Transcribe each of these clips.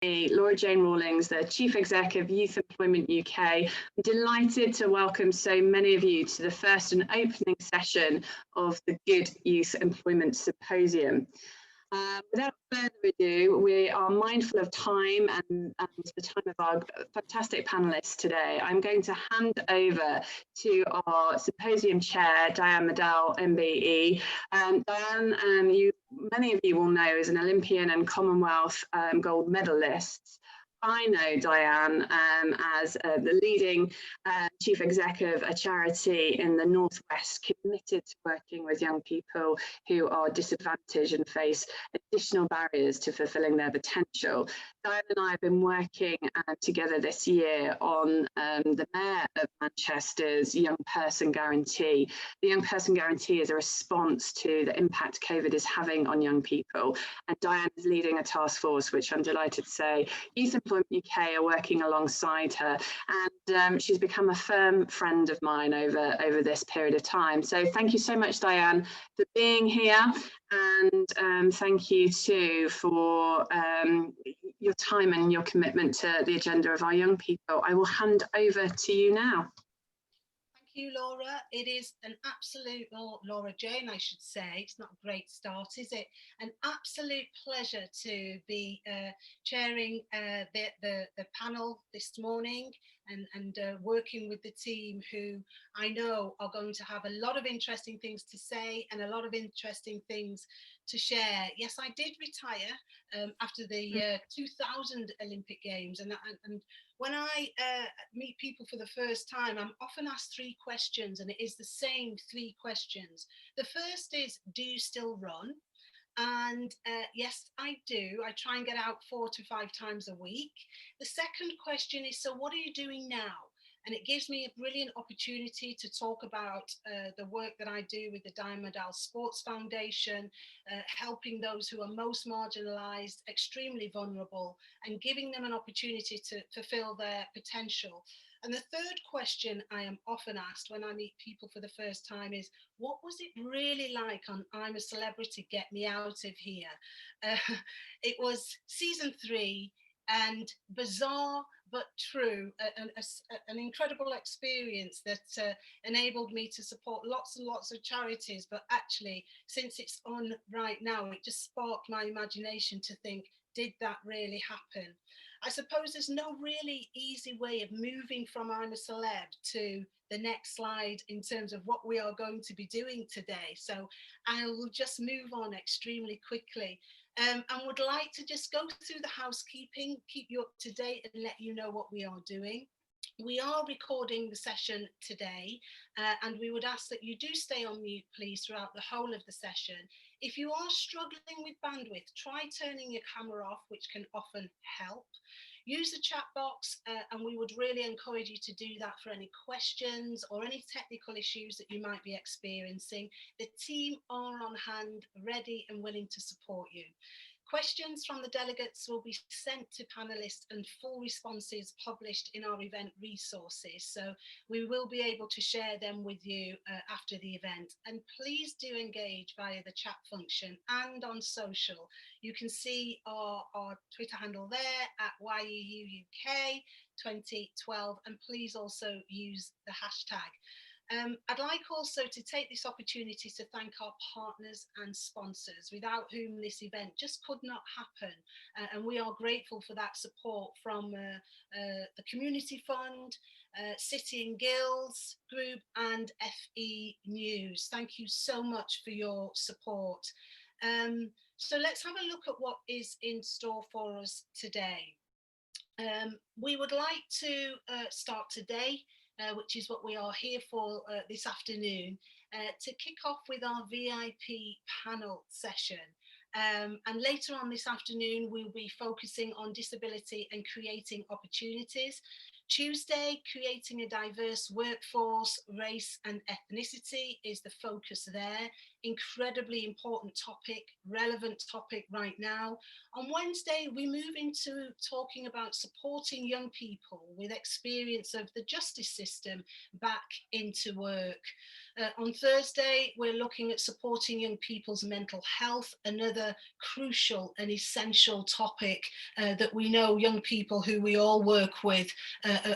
Laura Jane Rawlings, the Chief Exec of Youth Employment UK. I'm delighted to welcome so many of you to the first and opening session of the Good Youth Employment Symposium. Without further ado, we are mindful of time and the time of our fantastic panellists today. I'm going to hand over to our symposium chair, Diane Modahl MBE. Diane, many of you will know, is an Olympian and Commonwealth gold medalist. I know Diane as the leading chief exec of a charity in the Northwest committed to working with young people who are disadvantaged and face additional barriers to fulfilling their potential. Diane and I have been working together this year on the Mayor of Manchester's Young Person Guarantee. The Young Person Guarantee is a response to the impact COVID is having on young people, and Diane is leading a task force, which I'm delighted to say Youth Employment UK are working alongside her, and she's become a firm friend of mine over this period of time. So thank you so much, Diane, for being here, and thank you too for your time and your commitment to the agenda of our young people. I will hand over to you now. Thank you, Laura. It is an absolute, Laura Jane, I should say. It's not a great start, is it? An absolute pleasure to be chairing the panel this morning and working with the team who I know are going to have a lot of interesting things to say and a lot of interesting things to share. Yes, I did retire after the 2000 Olympic Games, and when I meet people for the first time, I'm often asked three questions, and it is the same three questions. The first is, do you still run? And yes, I do. I try and get out 4 to 5 times a week. The second question is, so what are you doing now? And it gives me a brilliant opportunity to talk about the work that I do with the Diane Modahl Sports Foundation, helping those who are most marginalised, extremely vulnerable, and giving them an opportunity to fulfil their potential. And the third question I am often asked when I meet people for the first time is, what was it really like on I'm a Celebrity, Get Me Out of Here? It was season 3 and bizarre but true, an incredible experience that enabled me to support lots and lots of charities. But actually, since it's on right now, it just sparked my imagination to think, did that really happen? I suppose there's no really easy way of moving from I'm a celeb to the next slide in terms of what we are going to be doing today. So I will just move on extremely quickly. And would like to just go through the housekeeping, keep you up to date and let you know what we are doing. We are recording the session today, and we would ask that you do stay on mute, please, throughout the whole of the session. If you are struggling with bandwidth, try turning your camera off, which can often help. Use the chat box, and we would really encourage you to do that for any questions or any technical issues that you might be experiencing. The team are on hand, ready and willing to support you. Questions from the delegates will be sent to panelists and full responses published in our event resources. So we will be able to share them with you after the event. And please do engage via the chat function and on social. You can see our Twitter handle there at YEUUK 2012, and please also use the hashtag. I'd like also to take this opportunity to thank our partners and sponsors, without whom this event just could not happen. And we are grateful for that support from the Community Fund, City and Guilds Group and FE News. Thank you so much for your support. So let's have a look at what is in store for us today. We would like to start today, which is what we are here for this afternoon, to kick off with our VIP panel session. And later on this afternoon, we'll be focusing on disability and creating opportunities. Tuesday, creating a diverse workforce, race and ethnicity is the focus there, incredibly important topic, relevant topic right now. On Wednesday, we move into talking about supporting young people with experience of the justice system back into work. On Thursday, we're looking at supporting young people's mental health, another crucial and essential topic that we know young people who we all work with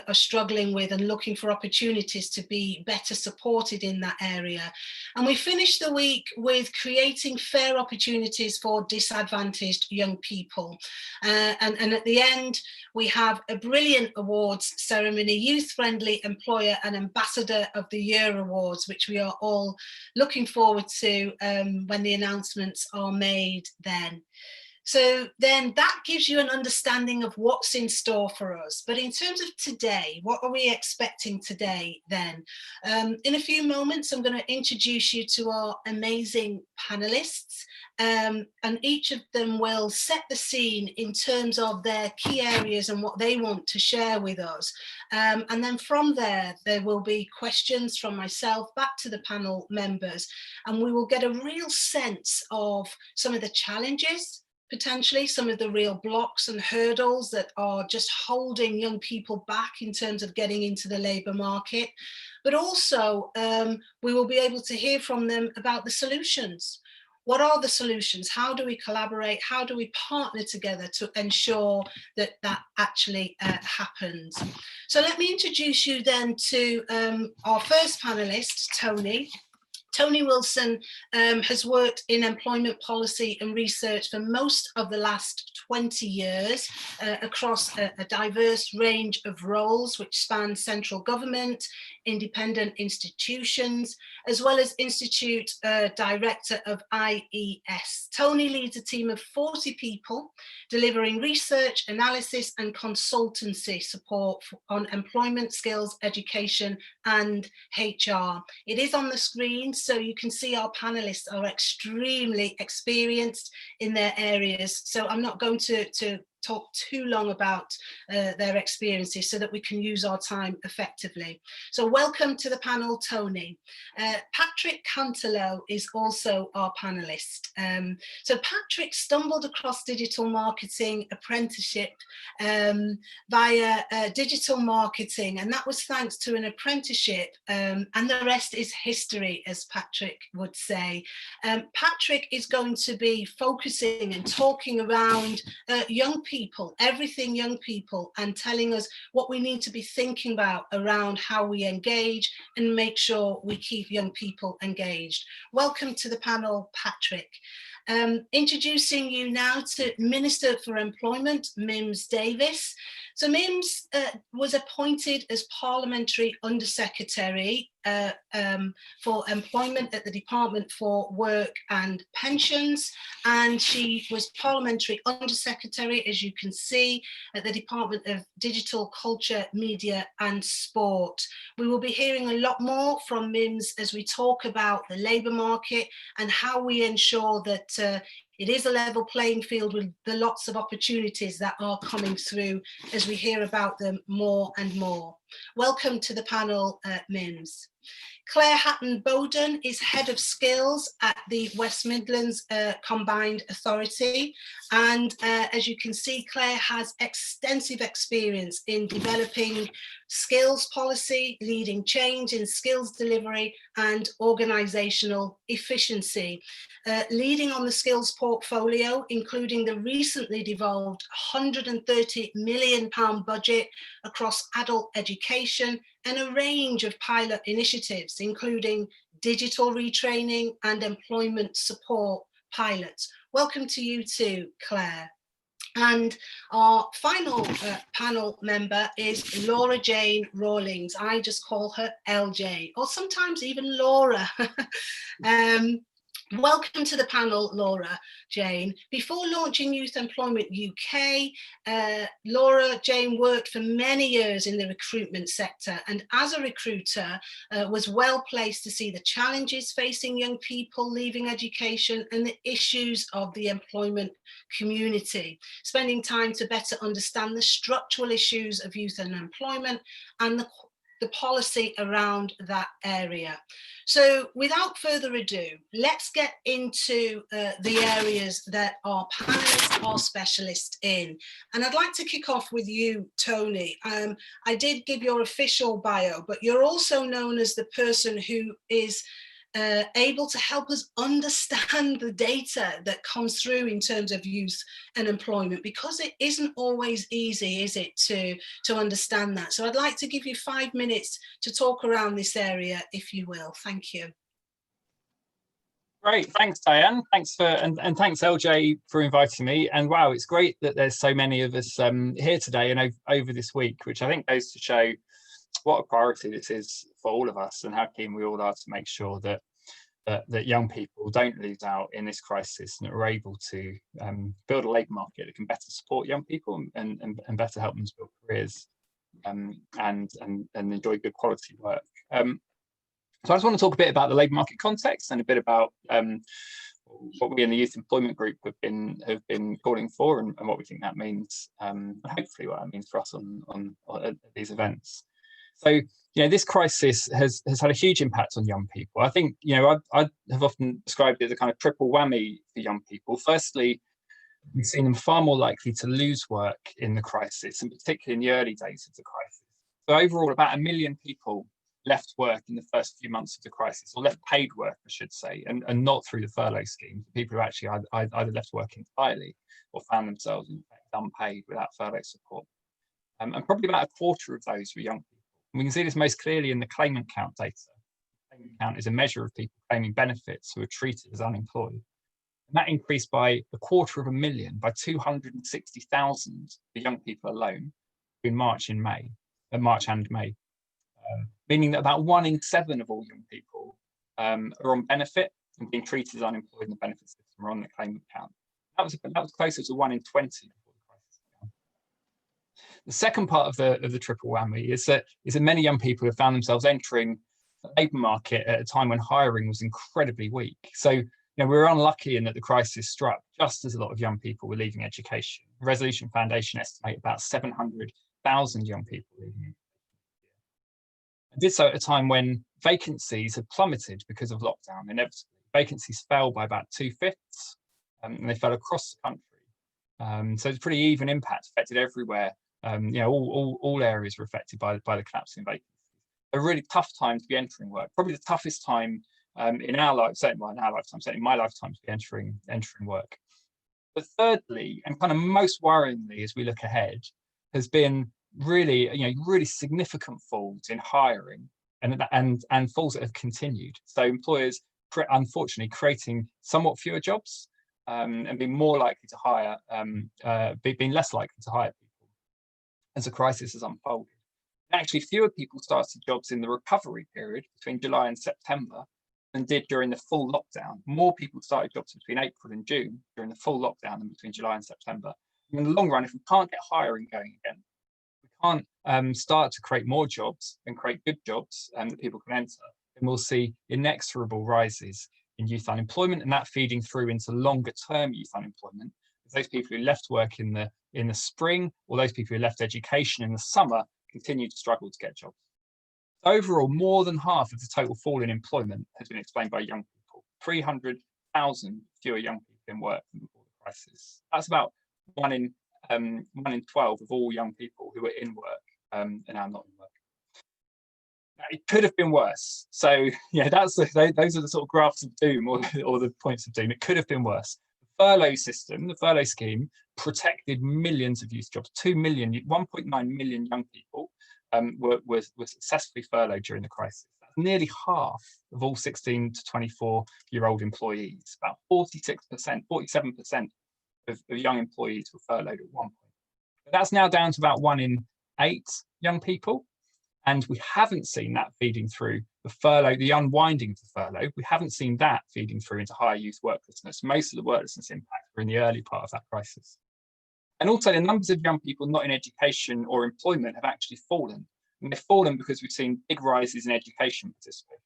are struggling with and looking for opportunities to be better supported in that area. And we finish the week with creating fair opportunities for disadvantaged young people. And at the end, we have a brilliant awards ceremony, Youth Friendly Employer and Ambassador of the Year Awards, which we are all looking forward to when the announcements are made then. So then that gives you an understanding of what's in store for us. But in terms of today, what are we expecting today then? In a few moments, I'm going to introduce you to our amazing panelists. And each of them will set the scene in terms of their key areas and what they want to share with us. And then from there will be questions from myself back to the panel members, and we will get a real sense of some of the challenges, potentially some of the real blocks and hurdles that are just holding young people back in terms of getting into the labour market. But also we will be able to hear from them about the solutions. What are the solutions? How do we collaborate? How do we partner together to ensure that that actually happens? So let me introduce you then to our first panelist, Tony. Tony Wilson has worked in employment policy and research for most of the last 20 years across a diverse range of roles which span central government, independent institutions, as well as Institute Director of IES. Tony leads a team of 40 people delivering research, analysis and consultancy support on employment, skills, education and HR. It is on the screen, so you can see our panelists are extremely experienced in their areas. So I'm not going to talk too long about their experiences so that we can use our time effectively. So welcome to the panel, Tony. Patrick Cantelow is also our panelist. So Patrick stumbled across digital marketing apprenticeship via digital marketing, and that was thanks to an apprenticeship, and the rest is history, as Patrick would say. Patrick is going to be focusing and talking around young people, everything young people, and telling us what we need to be thinking about around how we engage and make sure we keep young people engaged. Welcome to the panel, Patrick. Introducing you now to Minister for Employment, Mims Davies. So Mims was appointed as Parliamentary Undersecretary for Employment at the Department for Work and Pensions, and she was Parliamentary Undersecretary, as you can see, at the Department of Digital, Culture, Media and Sport. We will be hearing a lot more from Mims as we talk about the labour market and how we ensure that it is a level playing field with the lots of opportunities that are coming through as we hear about them more and more. Welcome to the panel, Mims. Clare Hatton-Boden is Head of Skills at the West Midlands Combined Authority. And as you can see, Clare has extensive experience in developing skills policy, leading change in skills delivery and organisational efficiency. Leading on the skills portfolio, including the recently devolved £130 million budget across adult education and a range of pilot initiatives, including digital retraining and employment support pilots. Welcome to you too, Clare. And our final panel member is Laura Jane Rawlings. I just call her LJ, or sometimes even Laura. Welcome to the panel, Laura Jane. Before launching Youth Employment UK, Laura Jane worked for many years in the recruitment sector, and as a recruiter was well placed to see the challenges facing young people leaving education and the issues of the employment community, spending time to better understand the structural issues of youth unemployment and the the policy around that area. So without further ado, let's get into the areas that our panelists are specialists in. And I'd like to kick off with you, Tony. I did give your official bio, but you're also known as the person who is able to help us understand the data that comes through in terms of youth and employment, because it isn't always easy, is it, to understand that. So I'd like to give you 5 minutes to talk around this area, if you will. Thank you. Great, thanks Diane. Thanks for and thanks LJ for inviting me. And wow, it's great that there's so many of us here today and over this week, which I think goes to show what a priority this is for all of us, and how keen we all are to make sure that that young people don't lose out in this crisis, and are able to build a labour market that can better support young people and better help them to build careers and enjoy good quality work. So I just want to talk a bit about the labour market context and a bit about what we in the Youth Employment Group have been calling for, and what we think that means, and hopefully what that means for us on these events. So, this crisis has had a huge impact on young people. I think, I have often described it as a kind of triple whammy for young people. Firstly, we've seen them far more likely to lose work in the crisis, and particularly in the early days of the crisis. So overall, about 1 million people left work in the first few months of the crisis, or left paid work, I should say, and not through the furlough scheme. People who actually either left work entirely or found themselves in fact unpaid without furlough support. And probably about a quarter of those were young people. We can see this most clearly in the claimant count data. The claimant count is a measure of people claiming benefits who are treated as unemployed. And that increased by 250,000, by 260,000 for young people alone in March and May, meaning that about 1 in 7 of all young people are on benefit and being treated as unemployed in the benefit system, or on the claimant count. That was closer to 1 in 20. The second part of the triple whammy is that many young people have found themselves entering the labour market at a time when hiring was incredibly weak. So, we're unlucky in that the crisis struck just as a lot of young people were leaving education. The Resolution Foundation estimate about 700,000 young people leaving education. And did so at a time when vacancies had plummeted because of lockdown. Inevitably, vacancies fell by about 2/5, and they fell across the country. So it's a pretty even impact, affected everywhere. All areas were affected by the collapse in vacancies. A really tough time to be entering work. Probably the toughest time in our life, certainly in our lifetime, certainly in my lifetime, to be entering work. But thirdly, and kind of most worryingly as we look ahead, has been really significant falls in hiring, and falls that have continued. So employers, unfortunately, creating somewhat fewer jobs, and being more likely to hire, being less likely to hire people as the crisis has unfolded. Actually, fewer people started jobs in the recovery period between July and September than did during the full lockdown. More people started jobs between April and June during the full lockdown than between July and September. And in the long run, if we can't get hiring going again, we can't start to create more jobs and create good jobs that people can enter, then we'll see inexorable rises in youth unemployment, and that feeding through into longer term youth unemployment. Those people who left work in the spring, or those people who left education in the summer, continue to struggle to get jobs. Overall, more than half of the total fall in employment has been explained by young people. 300,000 fewer young people in work than before the crisis. That's about 1 in 12 of all young people who are in work and now not in work. Now, it could have been worse. So those are the sort of graphs of doom, or the points of doom. It could have been worse. Furlough system, the furlough scheme, protected millions of youth jobs. 1.9 million young people were successfully furloughed during the crisis. That's nearly half of all 16 to 24-year-old employees. About 47% of young employees were furloughed at one point. But that's now down to about 1 in 8 young people. And we haven't seen that feeding through the furlough, the unwinding of the furlough. We haven't seen that feeding through into higher youth worklessness. Most of the worklessness impact were in the early part of that crisis. And also the numbers of young people not in education or employment have actually fallen. And they've fallen because we've seen big rises in education participation.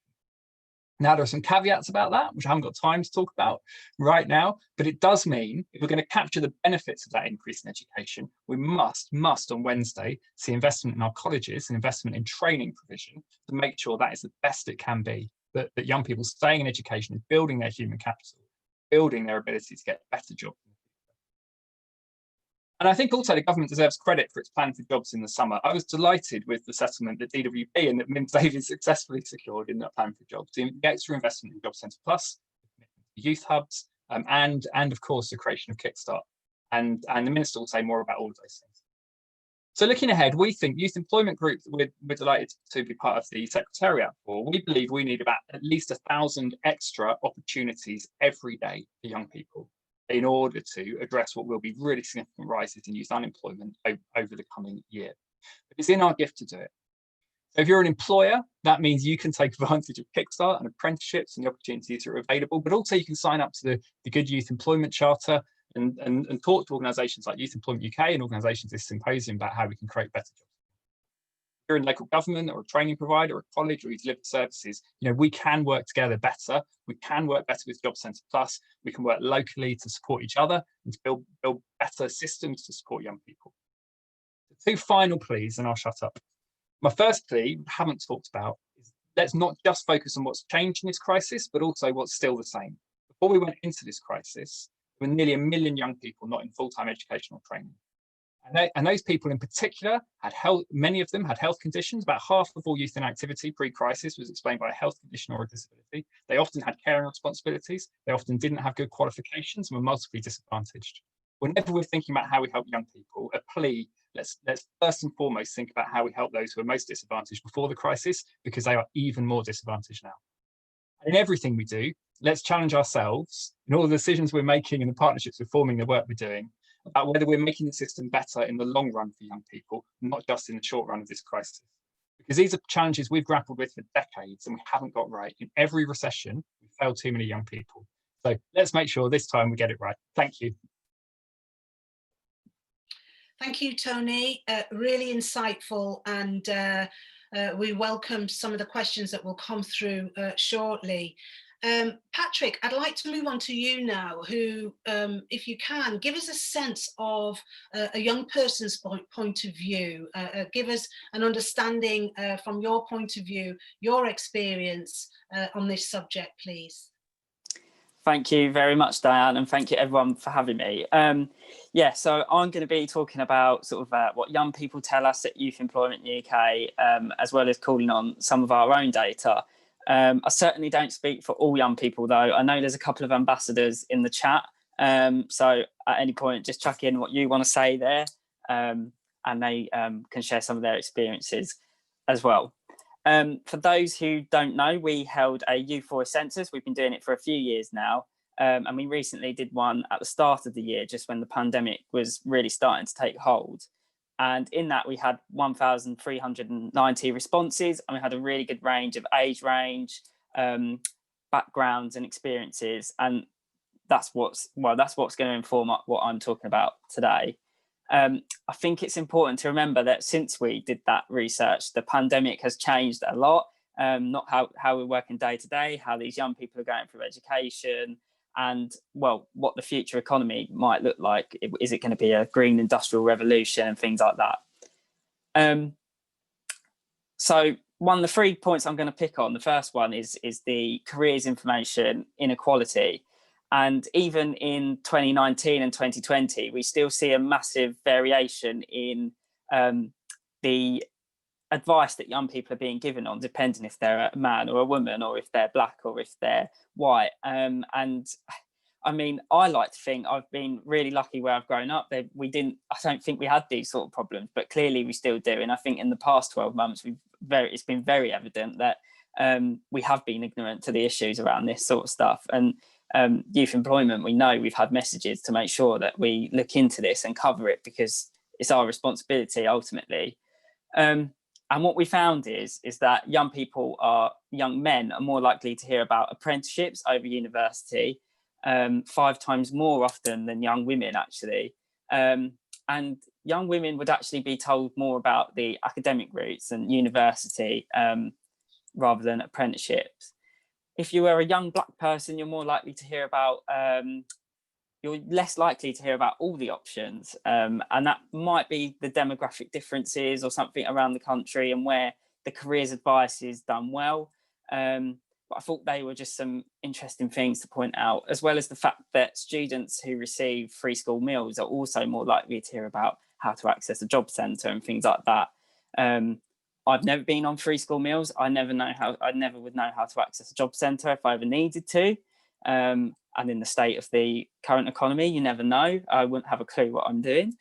Now, there are some caveats about that, which I haven't got time to talk about right now, but it does mean if we're going to capture the benefits of that increase in education, we must on Wednesday see investment in our colleges and investment in training provision to make sure that is the best it can be, that young people staying in education is building their human capital, building their ability to get better jobs. And I think also the government deserves credit for its plan for jobs in the summer. I was delighted with the settlement that DWP and that Mims Davies successfully secured in that plan for jobs, the extra investment in Job Centre Plus, youth hubs, and of course the creation of Kickstart. And the Minister will say more about all of those things. So looking ahead, we think Youth Employment Group, we're delighted to be part of the Secretariat for. We believe we need about at least 1,000 extra opportunities every day for young people in order to address what will be really significant rises in youth unemployment over the coming year. But it's in our gift to do it. So if you're an employer, that means you can take advantage of Kickstart and apprenticeships and the opportunities that are available, but also you can sign up to the Good Youth Employment Charter and talk to organisations like Youth Employment UK and organisations like GYESymposium about how we can create better jobs. If you're in local government or a training provider or a college or you deliver services, we can work together better. We can work better with Job Centre Plus. We can work locally to support each other and to build better systems to support young people. The two final pleas, and I'll shut up. My first plea, we haven't talked about, is let's not just focus on what's changed in this crisis, but also what's still the same. Before we went into this crisis, there were nearly 1 million young people not in full-time educational training. And those people in particular had many of them had health conditions. About half of all youth inactivity pre-crisis was explained by a health condition or a disability. They often had caring responsibilities. They often didn't have good qualifications and were multiply disadvantaged. Whenever we're thinking about how we help young people, a plea, let's first and foremost think about how we help those who are most disadvantaged before the crisis, because they are even more disadvantaged now. And in everything we do, let's challenge ourselves in all the decisions we're making and the partnerships we're forming, the work we're doing, about whether we're making the system better in the long run for young people, not just in the short run of this crisis. Because these are challenges we've grappled with for decades and we haven't got right. In every recession, we fail too many young people. So let's make sure this time we get it right. Thank you. Thank you, Tony. Really insightful, and we welcome some of the questions that will come through shortly. Patrick, I'd like to move on to you now, who, if you can, give us a sense of a young person's point of view. Give us an understanding from your point of view, your experience on this subject, please. Thank you very much, Diane, and thank you everyone for having me. Yeah, so I'm going to be talking about sort of what young people tell us at Youth Employment UK, as well as calling on some of our own data. I certainly don't speak for all young people, though. I know there's a couple of ambassadors in the chat, so at any point, just chuck in what you want to say there, and they can share some of their experiences as well. For those who don't know, we held a Youth Voice census. We've been doing it for a few years now, and we recently did one at the start of the year, just when the pandemic was really starting to take hold. And in that, we had 1,390 responses, and we had a really good range of age range, backgrounds and experiences. And that's what's going to inform what I'm talking about today. I think it's important to remember that since we did that research, the pandemic has changed a lot, not how we're working day to day, how these young people are going through education, and well, what the future economy might look like. Is it going to be a green industrial revolution and things like that? So one of the 3 points I'm going to pick on, the first one is the careers information inequality. And even in 2019 and 2020, we still see a massive variation in the advice that young people are being given on, depending if they're a man or a woman, or if they're black or if they're white. And I mean, I like to think I've been really lucky where I've grown up. I don't think we had these sort of problems, but clearly we still do. And I think in the past 12 months, it's been very evident that we have been ignorant to the issues around this sort of stuff. And youth employment, we know we've had messages to make sure that we look into this and cover it, because it's our responsibility ultimately. And what we found is that young men are more likely to hear about apprenticeships over university, 5 times more often than young women actually. And young women would actually be told more about the academic routes and university rather than apprenticeships. if you are a young Black person, you're more likely to hear about, you're less likely to hear about all the options. And that might be the demographic differences or something around the country and where the careers advice is done well. But I thought they were just some interesting things to point out, as well as the fact that students who receive free school meals are also more likely to hear about how to access a job centre and things like that. I've never been on free school meals. I never would know how to access a job centre if I ever needed to. And in the state of the current economy, you never know. I wouldn't have a clue what I'm doing.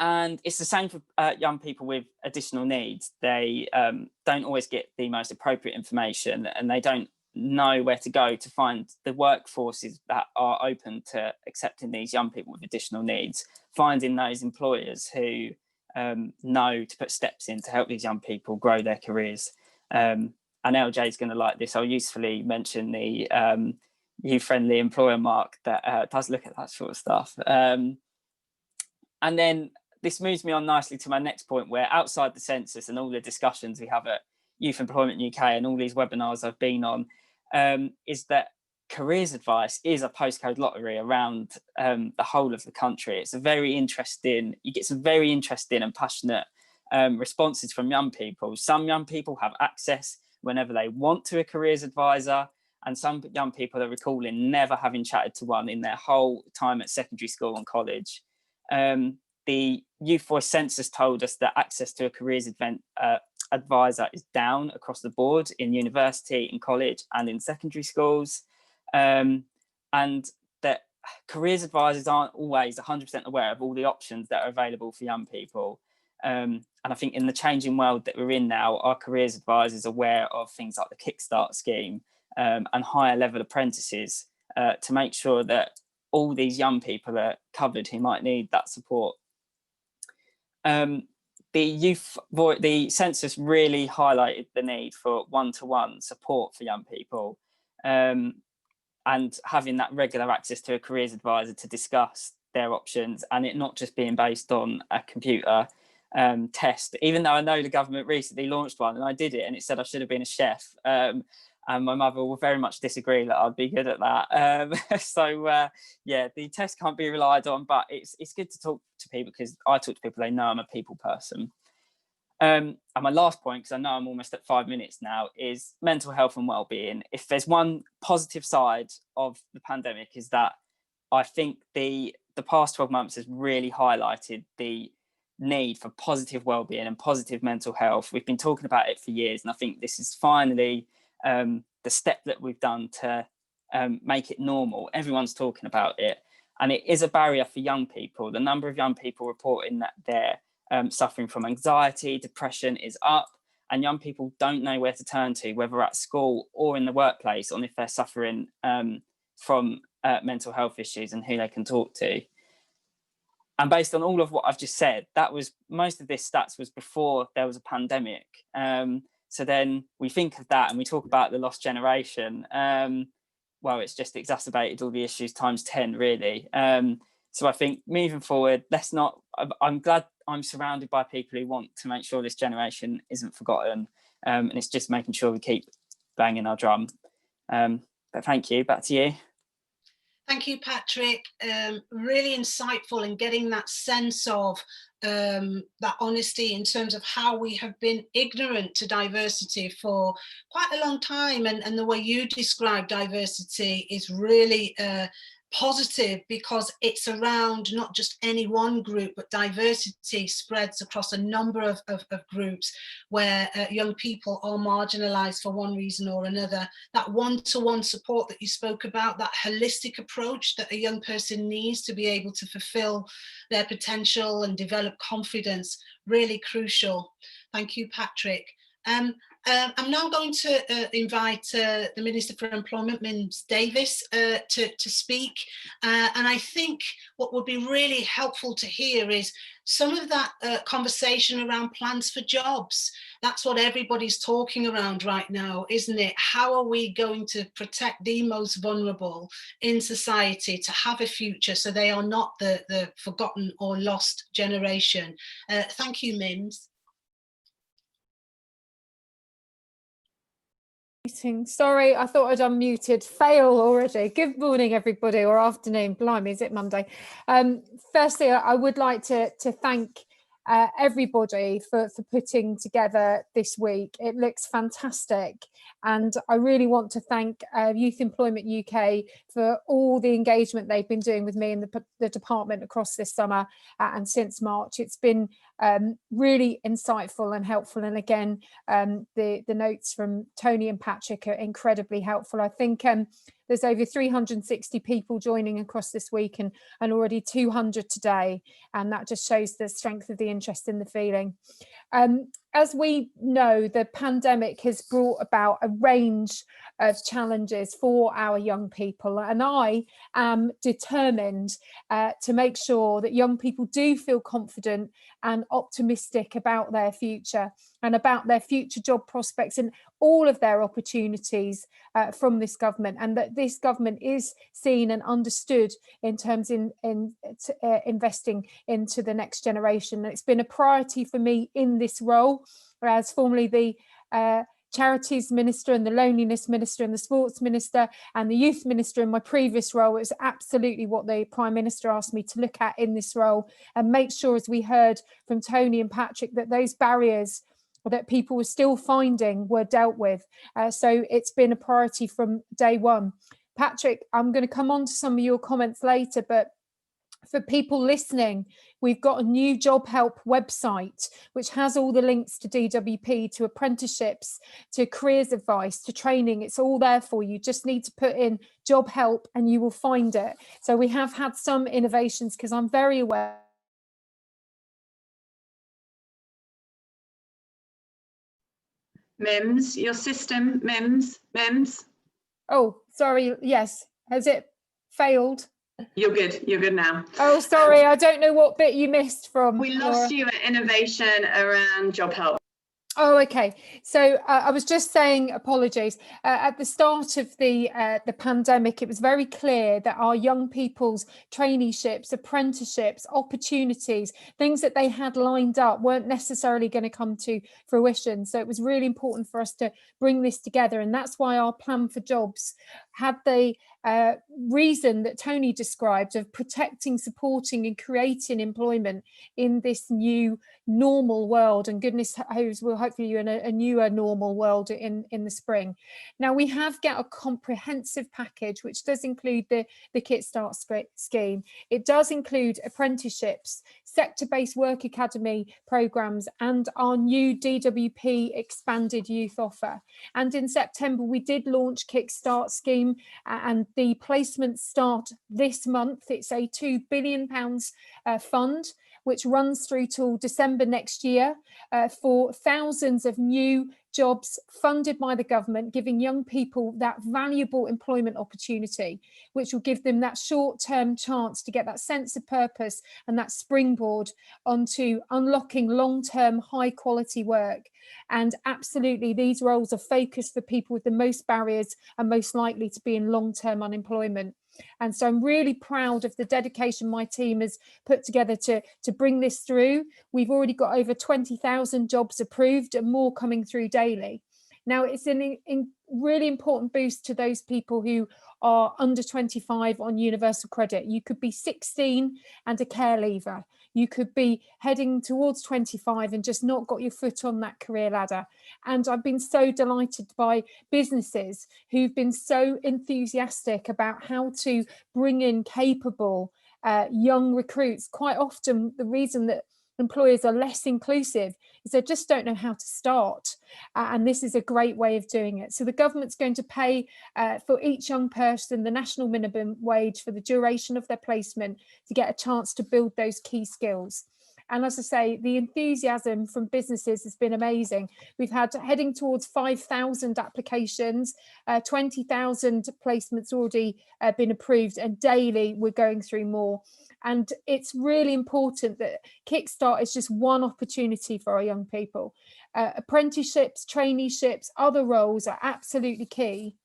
And it's the same for young people with additional needs. They don't always get the most appropriate information, and they don't know where to go to find the workforces that are open to accepting these young people with additional needs, finding those employers who know to put steps in to help these young people grow their careers. And LJ is going to like this. I'll usefully mention the youth-friendly employer mark that does look at that sort of stuff. And then this moves me on nicely to my next point, where outside the census and all the discussions we have at Youth Employment UK and all these webinars I've been on, is that careers advice is a postcode lottery around the whole of the country. It's a very interesting, you get some very interesting and passionate responses from young people. Some young people have access whenever they want to a careers advisor, and some young people are recalling never having chatted to one in their whole time at secondary school and college. The Youth Voice census told us that access to a careers advisor is down across the board in university, in college and in secondary schools, and that careers advisors aren't always 100% aware of all the options that are available for young people. And I think in the changing world that we're in now, our careers advisors are aware of things like the Kickstart scheme and higher level apprentices to make sure that all these young people are covered who might need that support. The census really highlighted the need for one-to-one support for young people, and having that regular access to a careers advisor to discuss their options, and it not just being based on a computer test. Even though I know the government recently launched one and I did it and it said I should have been a chef, and my mother will very much disagree that I'd be good at that. So yeah, the test can't be relied on, but it's good to talk to people, because I talk to people, they know I'm a people person. And my last point, because I know I'm almost at 5 minutes now, is mental health and well-being. If there's one positive side of the pandemic, is that I think the past 12 months has really highlighted the need for positive well-being and positive mental health. We've been talking about it for years, and I think this is finally the step that we've done to make it normal. Everyone's talking about it, and it is a barrier for young people. The number of young people reporting that they're suffering from anxiety, depression is up, and young people don't know where to turn to, whether at school or in the workplace, on if they're suffering from mental health issues and who they can talk to. And based on all of what I've just said, that was, most of this stats was before there was a pandemic. So then we think of that and we talk about the lost generation. Well, it's just exacerbated all the issues times 10, really. So I think moving forward, I'm glad I'm surrounded by people who want to make sure this generation isn't forgotten. And it's just making sure we keep banging our drum. But thank you, back to you. Thank you, Patrick. Really insightful in getting that sense of that honesty in terms of how we have been ignorant to diversity for quite a long time. And the way you describe diversity is really positive, because it's around not just any one group, but diversity spreads across a number of groups where young people are marginalized for one reason or another. That one-to-one support that you spoke about, that holistic approach that a young person needs to be able to fulfill their potential and develop confidence, really crucial. Thank you, Patrick. I'm now going to invite the Minister for Employment, Mims Davies, to speak. And I think what would be really helpful to hear is some of that conversation around plans for jobs. That's what everybody's talking around right now, isn't it? How are we going to protect the most vulnerable in society to have a future so they are not the forgotten or lost generation? Thank you, Mims. Sorry, I thought I'd unmuted. Fail already. Good morning, everybody, or afternoon. Blimey, is it Monday? Firstly, I would like to thank everybody for putting together this week. It looks fantastic, and I really want to thank Youth Employment UK for all the engagement they've been doing with me and the department across this summer and since March. It's been really insightful and helpful, and again the notes from Tony and Patrick are incredibly helpful. I think there's over 360 people joining across this week and already 200 today, and that just shows the strength of the interest in the feeling. As we know, the pandemic has brought about a range of challenges for our young people, and I am determined to make sure that young people do feel confident and optimistic about their future and about their future job prospects and all of their opportunities from this government, and that this government is seen and understood in terms in investing into the next generation. And it's been a priority for me in this role as formerly the Charities Minister and the Loneliness Minister and the Sports Minister and the Youth Minister in my previous role. It was absolutely what the Prime Minister asked me to look at in this role and make sure, as we heard from Tony and Patrick, that those barriers that people were still finding were dealt with. So it's been a priority from day one. Patrick, I'm going to come on to some of your comments later, but for people listening, we've got a new job help website which has all the links to DWP, to apprenticeships, to careers advice, to training. It's all there for you. Just need to put in job help and you will find it. So we have had some innovations, because I'm very aware. Mims, your system, Mims. Oh, sorry. Yes. Has it failed? You're good now. Oh, sorry, I don't know what bit you missed from. We lost you at innovation around job help. Oh, okay. So I was just saying, apologies. At the start of the pandemic, it was very clear that our young people's traineeships, apprenticeships, opportunities, things that they had lined up weren't necessarily going to come to fruition. So it was really important for us to bring this together. And that's why our plan for jobs had the reason that Tony described of protecting, supporting and creating employment in this new normal world, and goodness knows we'll hopefully in a newer normal world in the spring. Now we have got a comprehensive package which does include the Kickstart scheme. It does include apprenticeships, sector-based work academy programs and our new DWP expanded youth offer. And in September we did launch Kickstart scheme, and the placements start this month. It's a £2 billion fund which runs through till December next year for thousands of new jobs funded by the government, giving young people that valuable employment opportunity, which will give them that short-term chance to get that sense of purpose and that springboard onto unlocking long-term high-quality work. And absolutely, these roles are focused for people with the most barriers and most likely to be in long-term unemployment. And so I'm really proud of the dedication my team has put together to bring this through. We've already got over 20,000 jobs approved and more coming through daily. Now, it's a really important boost to those people who are under 25 on universal credit. You could be 16 and a care leaver. You could be heading towards 25 and just not got your foot on that career ladder. And I've been so delighted by businesses who've been so enthusiastic about how to bring in capable young recruits. Quite often the reason that employers are less inclusive is they just don't know how to start, and this is a great way of doing it. So the government's going to pay for each young person the national minimum wage for the duration of their placement to get a chance to build those key skills. And as I say, the enthusiasm from businesses has been amazing. We've had heading towards 5,000 applications, 20,000 placements already been approved, and daily we're going through more. And it's really important that Kickstart is just one opportunity for our young people. Apprenticeships, traineeships, other roles are absolutely key.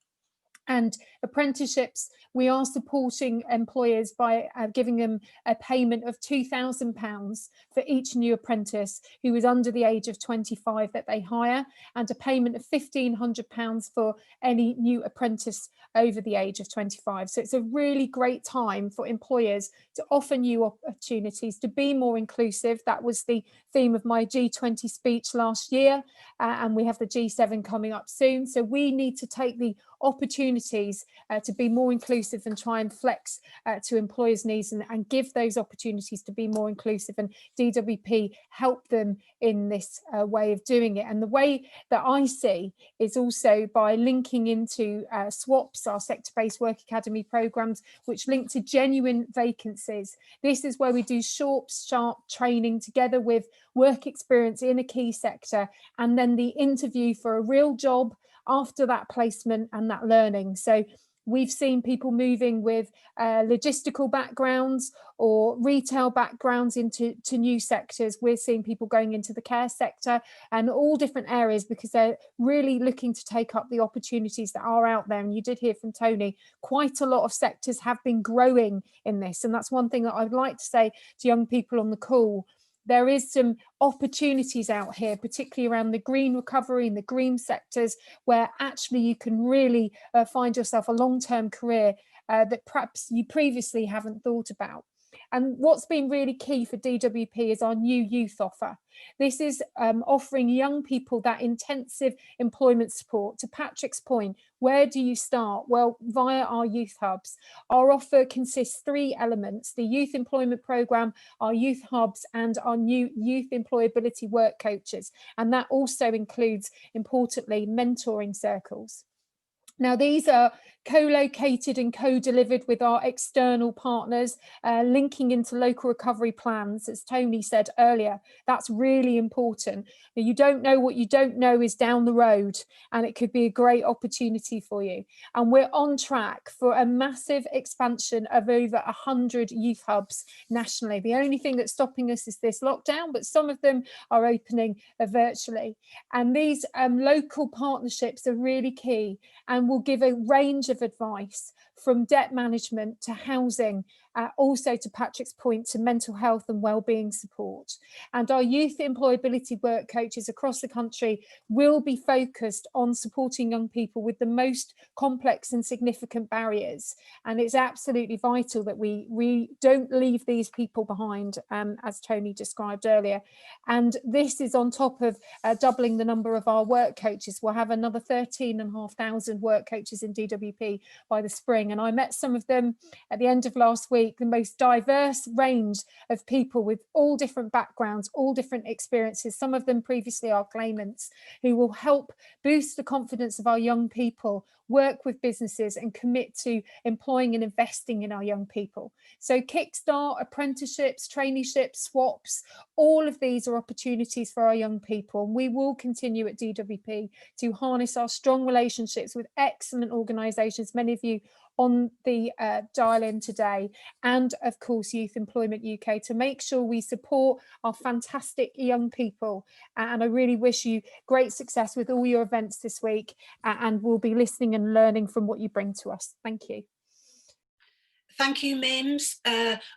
And apprenticeships, we are supporting employers by giving them a payment of £2,000 for each new apprentice who is under the age of 25 that they hire, and a payment of £1,500 for any new apprentice over the age of 25. So it's a really great time for employers to offer new opportunities, to be more inclusive. That was the theme of my G20 speech last year, and we have the G7 coming up soon. So we need to take the opportunities to be more inclusive and try and flex to employers' needs, and give those opportunities to be more inclusive, and DWP help them in this way of doing it. And the way that I see is also by linking into SWAPs, our sector-based work academy programs, which link to genuine vacancies. This is where we do short, sharp training together with work experience in a key sector, and then the interview for a real job after that placement and that learning. So we've seen people moving with logistical backgrounds or retail backgrounds into new sectors. We're seeing people going into the care sector and all different areas, because they're really looking to take up the opportunities that are out there. And you did hear from Tony, quite a lot of sectors have been growing in this. And that's one thing that I'd like to say to young people on the call. There is some opportunities out here, particularly around the green recovery and the green sectors, where actually you can really find yourself a long-term career that perhaps you previously haven't thought about. And what's been really key for DWP is our new youth offer. This is offering young people that intensive employment support. To Patrick's point, where do you start? Well, via our youth hubs. Our offer consists 3 elements: the youth employment programme, our youth hubs, and our new youth employability work coaches. And that also includes, importantly, mentoring circles. Now, these are co-located and co-delivered with our external partners, linking into local recovery plans, as Tony said earlier. That's really important. You don't know what you don't know is down the road, and it could be a great opportunity for you. And we're on track for a massive expansion of over 100 youth hubs nationally. The only thing that's stopping us is this lockdown, but some of them are opening virtually. And these local partnerships are really key, and will give a range of advice from debt management to housing, also, to Patrick's point, to mental health and wellbeing support. And our youth employability work coaches across the country will be focused on supporting young people with the most complex and significant barriers. And it's absolutely vital that we don't leave these people behind, as Tony described earlier. And this is on top of doubling the number of our work coaches. We'll have another 13,500 work coaches in DWP by the spring. And I met some of them at the end of last week. The most diverse range of people with all different backgrounds, all different experiences, some of them previously our claimants, who will help boost the confidence of our young people, work with businesses, and commit to employing and investing in our young people. So Kickstart, apprenticeships, traineeships, swaps, all of these are opportunities for our young people. And we will continue at DWP to harness our strong relationships with excellent organisations, many of you on the dial-in today, and of course Youth Employment UK, to make sure we support our fantastic young people. And I really wish you great success with all your events this week, and we'll be listening and learning from what you bring to us. Thank you. Thank you, Mims.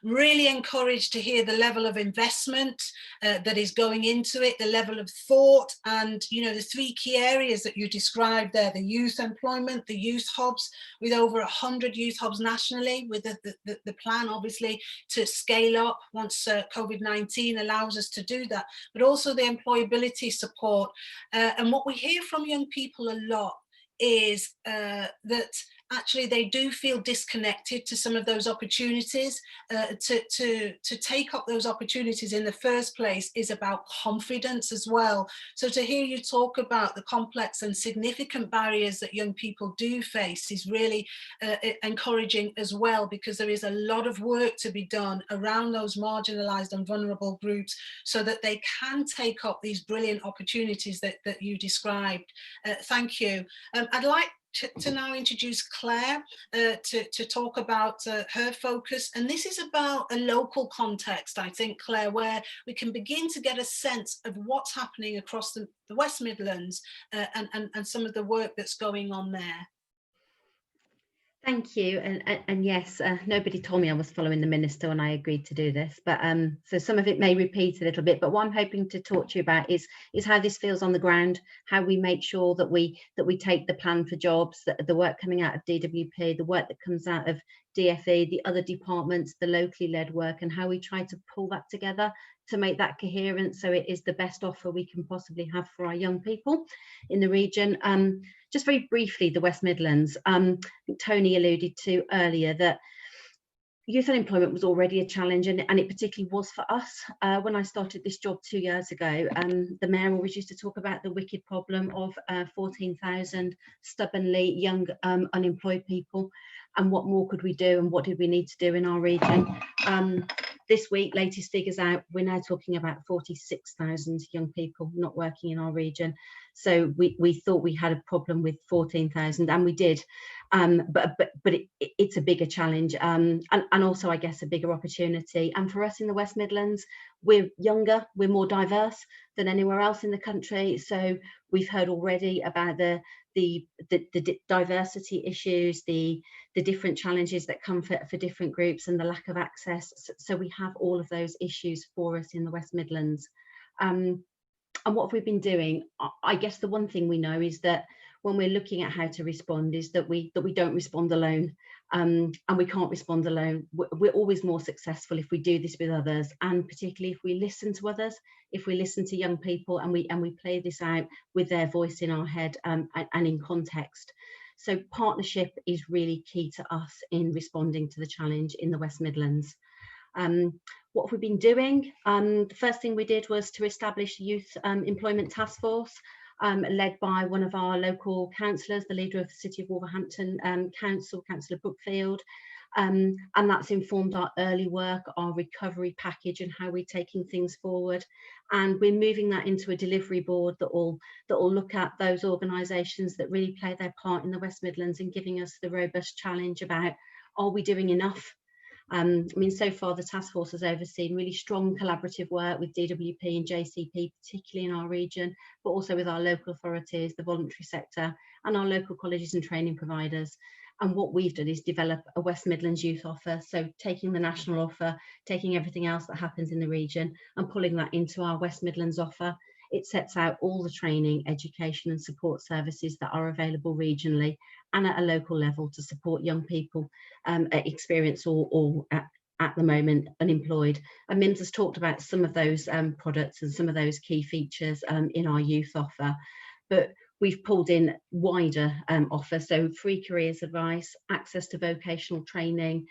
Really encouraged to hear the level of investment that is going into it, the level of thought, and the 3 key areas that you described there: the youth employment, the youth hubs, with over 100 youth hubs nationally, with the plan obviously to scale up once COVID-19 allows us to do that, but also the employability support. And what we hear from young people a lot is that actually they do feel disconnected to some of those opportunities. To take up those opportunities in the first place is about confidence as well. So to hear you talk about the complex and significant barriers that young people do face is really encouraging as well, because there is a lot of work to be done around those marginalized and vulnerable groups so that they can take up these brilliant opportunities that you described. Thank you. I'd like to now introduce Clare to talk about her focus. And this is about a local context, I think, Clare, where we can begin to get a sense of what's happening across the West Midlands and some of the work that's going on there. Thank you. And yes, nobody told me I was following the minister when I agreed to do this, but so some of it may repeat a little bit, but what I'm hoping to talk to you about is how this feels on the ground, how we make sure that we take the plan for jobs, the work coming out of DWP, the work that comes out of DFE, the other departments, the locally led work, and how we try to pull that together to make that coherent so it is the best offer we can possibly have for our young people in the region. Just very briefly, the West Midlands, Tony alluded to earlier that youth unemployment was already a challenge, and it particularly was for us. When I started this job 2 years ago, the mayor always used to talk about the wicked problem of 14,000 stubbornly young unemployed people, and what more could we do and what did we need to do in our region. This week, latest figures out, we're now talking about 46,000 young people not working in our region. So we thought we had a problem with 14,000, and we did. But it's a bigger challenge, and also, I guess, a bigger opportunity. And for us in the West Midlands, we're younger, we're more diverse than anywhere else in the country. So we've heard already about the diversity issues, the different challenges that come for different groups, and the lack of access. So we have all of those issues for us in the West Midlands. And what have we been doing? I guess the one thing we know is that when we're looking at how to respond is that we don't respond alone, and we can't respond alone. We're always more successful if we do this with others, and particularly if we listen to others, if we listen to young people, and we play this out with their voice in our head, and in context. So partnership is really key to us in responding to the challenge in the West Midlands. What have we been doing? The first thing we did was to establish a youth employment task force, led by one of our local councillors, the leader of the City of Wolverhampton Council, Councillor Brookfield, and that's informed our early work, our recovery package, and how we're taking things forward. And we're moving that into a delivery board that will look at those organisations that really play their part in the West Midlands, and giving us the robust challenge about, are we doing enough? I mean, so far the task force has overseen really strong collaborative work with DWP and JCP, particularly in our region, but also with our local authorities, the voluntary sector, and our local colleges and training providers. And what we've done is develop a West Midlands youth offer, so taking the national offer, taking everything else that happens in the region, and pulling that into our West Midlands offer. It sets out all the training, education and support services that are available regionally and at a local level to support young people experienced or at the moment unemployed. And Mims has talked about some of those products and some of those key features in our youth offer, but we've pulled in wider offers, so free careers advice, access to vocational training,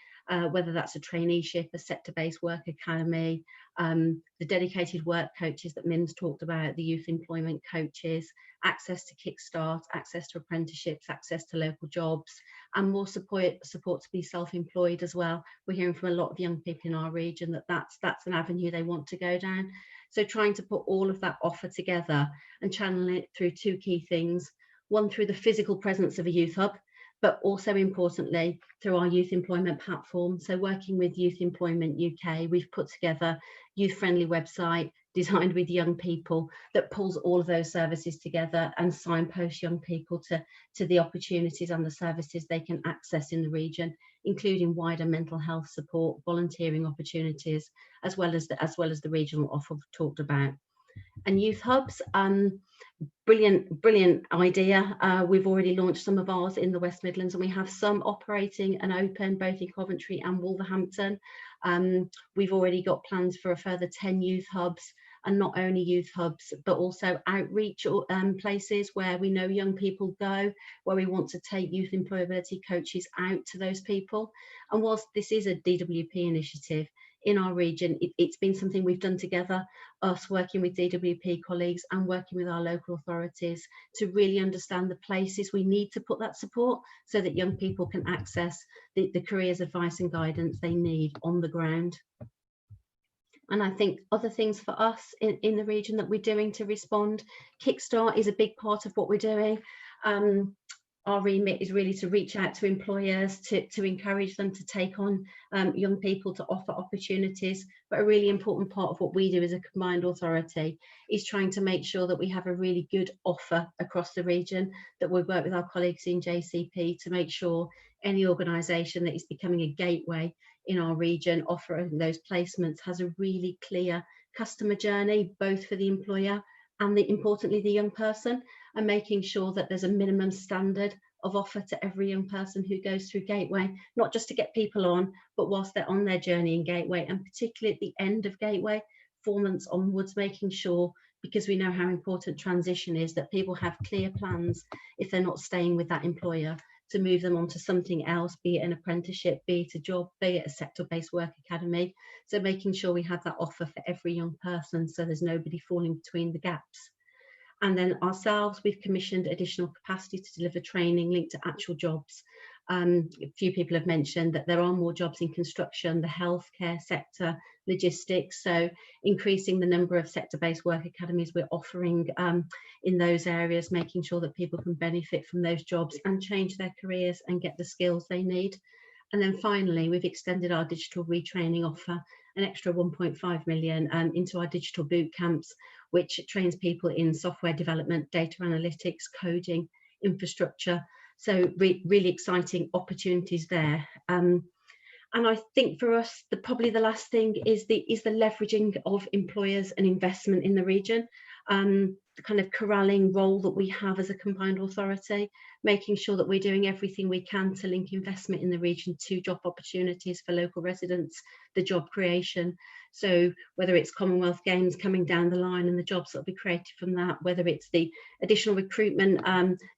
whether that's a traineeship, a sector-based work academy, the dedicated work coaches that Mims talked about, the youth employment coaches, access to Kickstart, access to apprenticeships, access to local jobs, and more support to be self-employed as well. We're hearing from a lot of young people in our region that that's an avenue they want to go down. So trying to put all of that offer together and channel it through two key things. One, through the physical presence of a youth hub, but also importantly through our youth employment platform. So working with Youth Employment UK, we've put together youth-friendly website designed with young people that pulls all of those services together and signposts young people to the opportunities and the services they can access in the region, including wider mental health support, volunteering opportunities, as well as the regional offer we've talked about. And youth hubs, brilliant idea. We've already launched some of ours in the West Midlands, and we have some operating and open both in Coventry and Wolverhampton. We've already got plans for a further 10 youth hubs, and not only youth hubs but also outreach places where we know young people go, where we want to take youth employability coaches out to those people. And whilst this is a DWP initiative in our region, it's been something we've done together, us working with DWP colleagues and working with our local authorities to really understand the places we need to put that support so that young people can access the careers advice and guidance they need on the ground. And I think other things for us in the region that we're doing to respond, Kickstart is a big part of what we're doing. Our remit is really to reach out to employers, to encourage them to take on young people, to offer opportunities. But a really important part of what we do as a combined authority is trying to make sure that we have a really good offer across the region, that we work with our colleagues in JCP to make sure any organisation that is becoming a gateway in our region, offering those placements, has a really clear customer journey, both for the employer and importantly the young person, and making sure that there's a minimum standard of offer to every young person who goes through Gateway, not just to get people on, but whilst they're on their journey in Gateway, and particularly at the end of Gateway, 4 months onwards, making sure, because we know how important transition is, that people have clear plans if they're not staying with that employer to move them on to something else, be it an apprenticeship, be it a job, be it a sector-based work academy. So making sure we have that offer for every young person, so there's nobody falling between the gaps. And then ourselves, we've commissioned additional capacity to deliver training linked to actual jobs. A few people have mentioned that there are more jobs in construction, the healthcare sector, logistics, so increasing the number of sector-based work academies we're offering in those areas, making sure that people can benefit from those jobs and change their careers and get the skills they need. And then finally, we've extended our digital retraining offer, an extra 1.5 million into our digital boot camps, which trains people in software development, data analytics, coding, infrastructure. So really exciting opportunities there. And I think for us, probably the last thing is the leveraging of employers and investment in the region. The kind of corralling role that we have as a combined authority, making sure that we're doing everything we can to link investment in the region to job opportunities for local residents, the job creation. So whether it's Commonwealth Games coming down the line and the jobs that will be created from that, whether it's the additional recruitment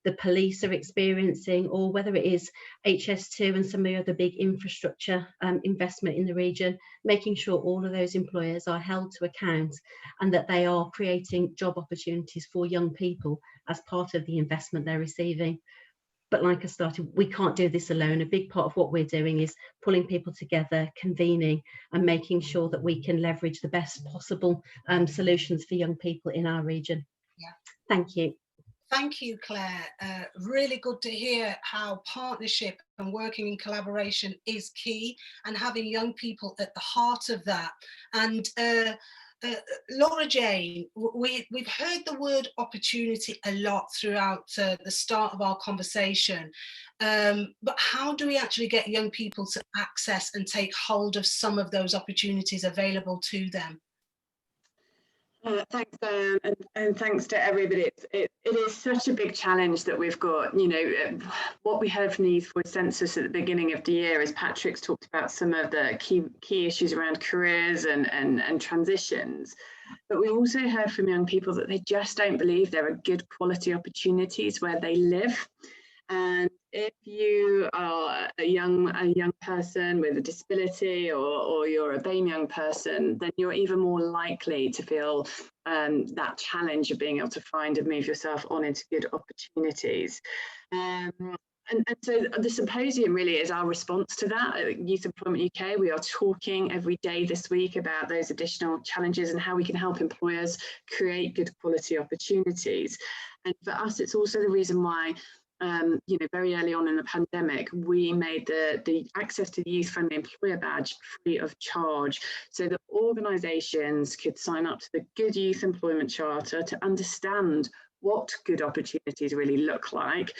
the police are experiencing, or whether it is HS2 and some of the other big infrastructure investment in the region, making sure all of those employers are held to account and that they are creating job opportunities for young people as part of the investment they're receiving. But like I started, we can't do this alone. A big part of what we're doing is pulling people together, convening, and making sure that we can leverage the best possible solutions for young people in our region. Yeah. Thank you. Thank you, Claire. Really good to hear how partnership and working in collaboration is key, and having young people at the heart of that. And Laura Jane, we've heard the word opportunity a lot throughout the start of our conversation, but how do we actually get young people to access and take hold of some of those opportunities available to them? Thanks, Diane, and thanks to everybody. It is such a big challenge that we've got. You know, what we heard from the Youth Voice Census at the beginning of the year is Patrick's talked about some of the key issues around careers and transitions. But we also heard from young people that they just don't believe there are good quality opportunities where they live. And if you are a young person with a disability, or you're a BAME young person, then you're even more likely to feel that challenge of being able to find and move yourself on into good opportunities. And so the symposium really is our response to that. At Youth Employment UK, we are talking every day this week about those additional challenges and how we can help employers create good quality opportunities. And for us, it's also the reason why you know, very early on in the pandemic, we made the access to the Youth Friendly Employer Badge free of charge, so that organisations could sign up to the Good Youth Employment Charter to understand what good opportunities really look like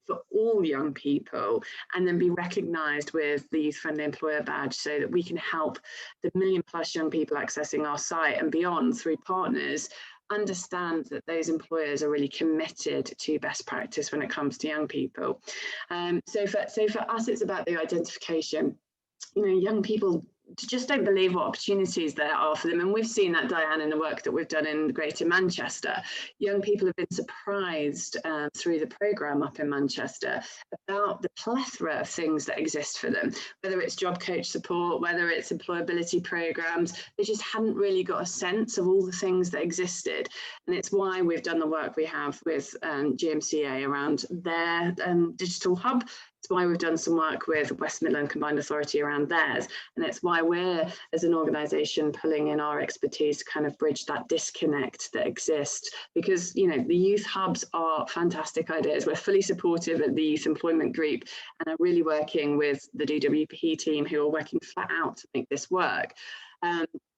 for all young people, and then be recognised with the Youth Friendly Employer Badge, so that we can help the 1 million+ young people accessing our site and beyond through partners understand that those employers are really committed to best practice when it comes to young people. So for us, it's about the identification. You know, young people just don't believe what opportunities there are for them. And we've seen that, Diane, in the work that we've done in Greater Manchester. Young people have been surprised through the programme up in Manchester about the plethora of things that exist for them, whether it's job coach support, whether it's employability programmes. They just hadn't really got a sense of all the things that existed. And it's why we've done the work we have with GMCA around their digital hub. It's why we've done some work with West Midland Combined Authority around theirs. And it's why we're, as an organisation, pulling in our expertise to kind of bridge that disconnect that exists. Because, you know, the youth hubs are fantastic ideas. We're fully supportive at the Youth Employment Group and are really working with the DWP team, who are working flat out to make this work.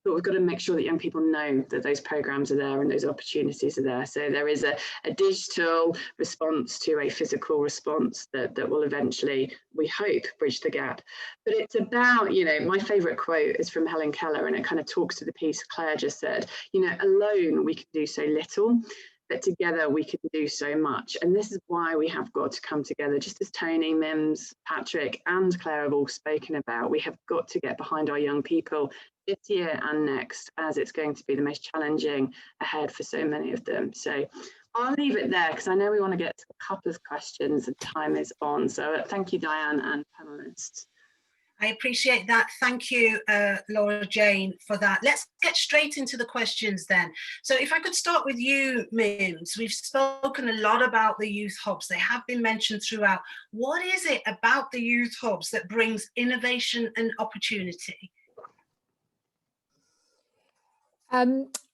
but we've got to make sure that young people know that those programs are there and those opportunities are there. So there is a digital response to a physical response that will eventually, we hope, bridge the gap. But it's about, you know, my favourite quote is from Helen Keller, and it kind of talks to the piece Claire just said. You know, alone we can do so little, but together we can do so much. And this is why we have got to come together, just as Tony, Mims, Patrick and Claire have all spoken about. We have got to get behind our young people this year and next, as it's going to be the most challenging ahead for so many of them. So I'll leave it there because I know we want to get to a couple of questions and time is on. So thank you, Diane, and panelists. I appreciate that. Thank you, Laura Jane, for that. Let's get straight into the questions then. So if I could start with you, Mims. We've spoken a lot about the youth hubs. They have been mentioned throughout. What is it about the youth hubs that brings innovation and opportunity?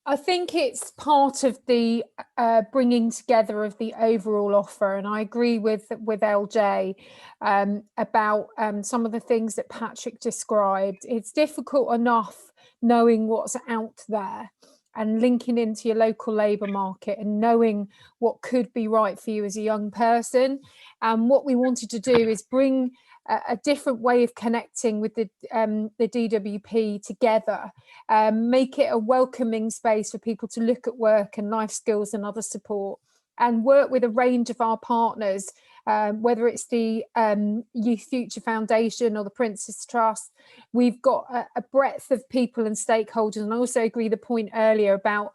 I think it's part of the bringing together of the overall offer, and I agree with LJ about some of the things that Patrick described. It's difficult enough knowing what's out there and linking into your local labour market and knowing what could be right for you as a young person. And what we wanted to do is bring a different way of connecting with the DWP together, make it a welcoming space for people to look at work and life skills and other support, and work with a range of our partners, whether it's the Youth Future Foundation or the Prince's Trust. We've got a breadth of people and stakeholders, and I also agree the point earlier about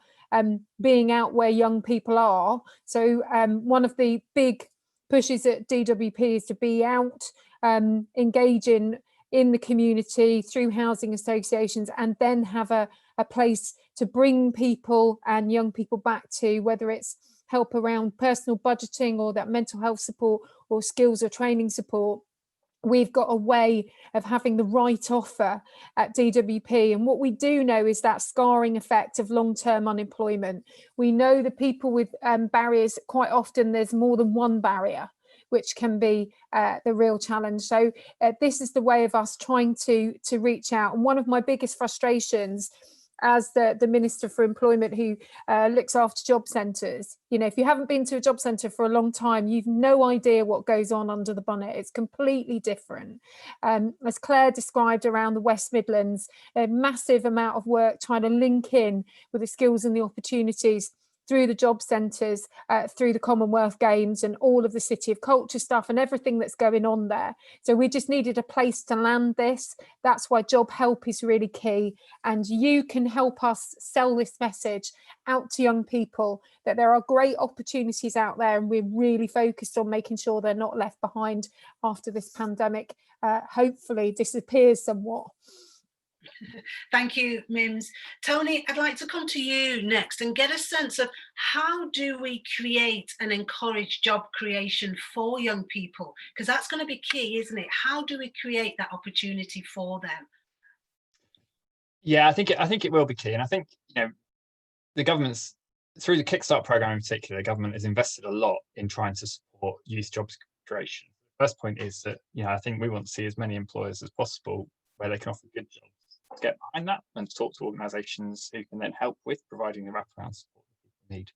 being out where young people are. So one of the big pushes at DWP is to be out, engaging in the community through housing associations, and then have a place to bring people and young people back to, whether it's help around personal budgeting or that mental health support or skills or training support. We've got a way of having the right offer at DWP. And what we do know is that scarring effect of long-term unemployment. We know the people with barriers, quite often there's more than one barrier, which can be the real challenge. So this is the way of us trying to reach out. And one of my biggest frustrations as the Minister for Employment, who looks after job centres, you know, if you haven't been to a job centre for a long time, you've no idea what goes on under the bonnet. It's completely different. As Claire described around the West Midlands, a massive amount of work trying to link in with the skills and the opportunities through the job centres, through the Commonwealth Games and all of the City of Culture stuff and everything that's going on there. So we just needed a place to land this. That's why job help is really key. And you can help us sell this message out to young people that there are great opportunities out there, and we're really focused on making sure they're not left behind after this pandemic hopefully disappears somewhat. Thank you, Mims. Tony, I'd like to come to you next and get a sense of how do we create and encourage job creation for young people? Because that's going to be key, isn't it? How do we create that opportunity for them? Yeah, I think it will be key. And I think, you know, the government's, through the Kickstart programme in particular, the government has invested a lot in trying to support youth jobs creation. The first point is that, you know, I think we want to see as many employers as possible where they can offer good jobs, to get behind that and to talk to organisations who can then help with providing the wraparound support that people need.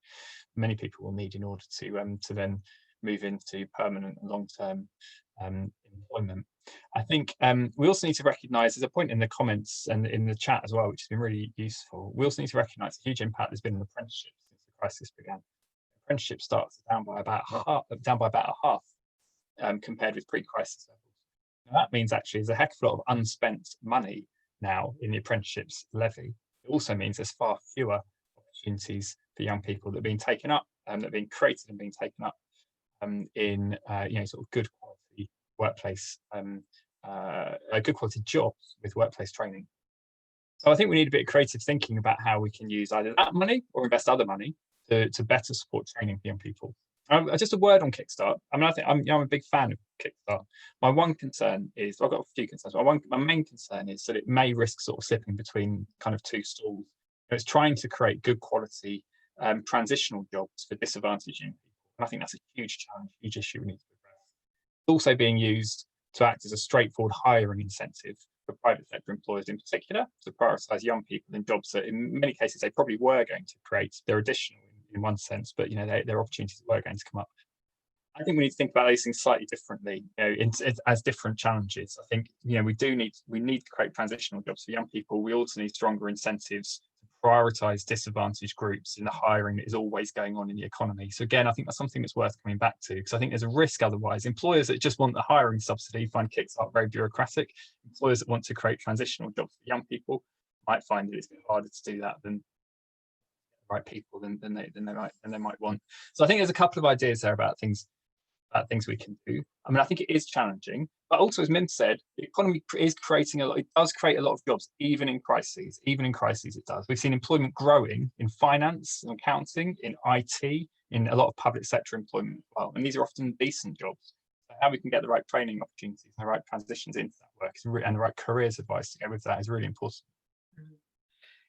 Many people will need in order to then move into permanent and long-term employment. I think we also need to recognise, there's a point in the comments and in the chat as well, which has been really useful. We also need to recognise the huge impact there's been on apprenticeships since the crisis began. Apprenticeship starts down by about a half compared with pre-crisis levels. Now, that means actually there's a heck of a lot of unspent money now in the apprenticeships levy. It also means there's far fewer opportunities for young people that are being taken up and that are being created and being taken up in you know, sort of good quality workplace, good quality jobs with workplace training. So I think we need a bit of creative thinking about how we can use either that money or invest other money to better support training for young people. Just a word on Kickstart. I mean, I think I'm a big fan of Kickstart. My one concern is, I've got a few concerns. My main concern is that it may risk sort of slipping between kind of two stools. It's trying to create good quality transitional jobs for disadvantaged young people. And I think that's a huge challenge, huge issue we need to address. It's also being used to act as a straightforward hiring incentive for private sector employers in particular to prioritise young people in jobs that in many cases they probably were going to create. They're additional in one sense, but their opportunities were going to come up. I think we need to think about these things slightly differently, as different challenges. I think we need to create transitional jobs for young people. We also need stronger incentives to prioritise disadvantaged groups in the hiring that is always going on in the economy. So again, I think that's something that's worth coming back to, because I think there's a risk otherwise. Employers that just want the hiring subsidy find Kickstart very bureaucratic. Employers that want to create transitional jobs for young people might find that it's a bit harder to do that than the right people than they might want. So I think there's a couple of ideas there about things we can do. I mean, I think it is challenging, but also, as Mims said, the economy is creating it does create a lot of jobs, even in crises. Even in crises, it does. We've seen employment growing in finance and accounting, in IT, in a lot of public sector employment as well. And these are often decent jobs. So how we can get the right training opportunities and the right transitions into that work and the right careers advice to go with that is really important.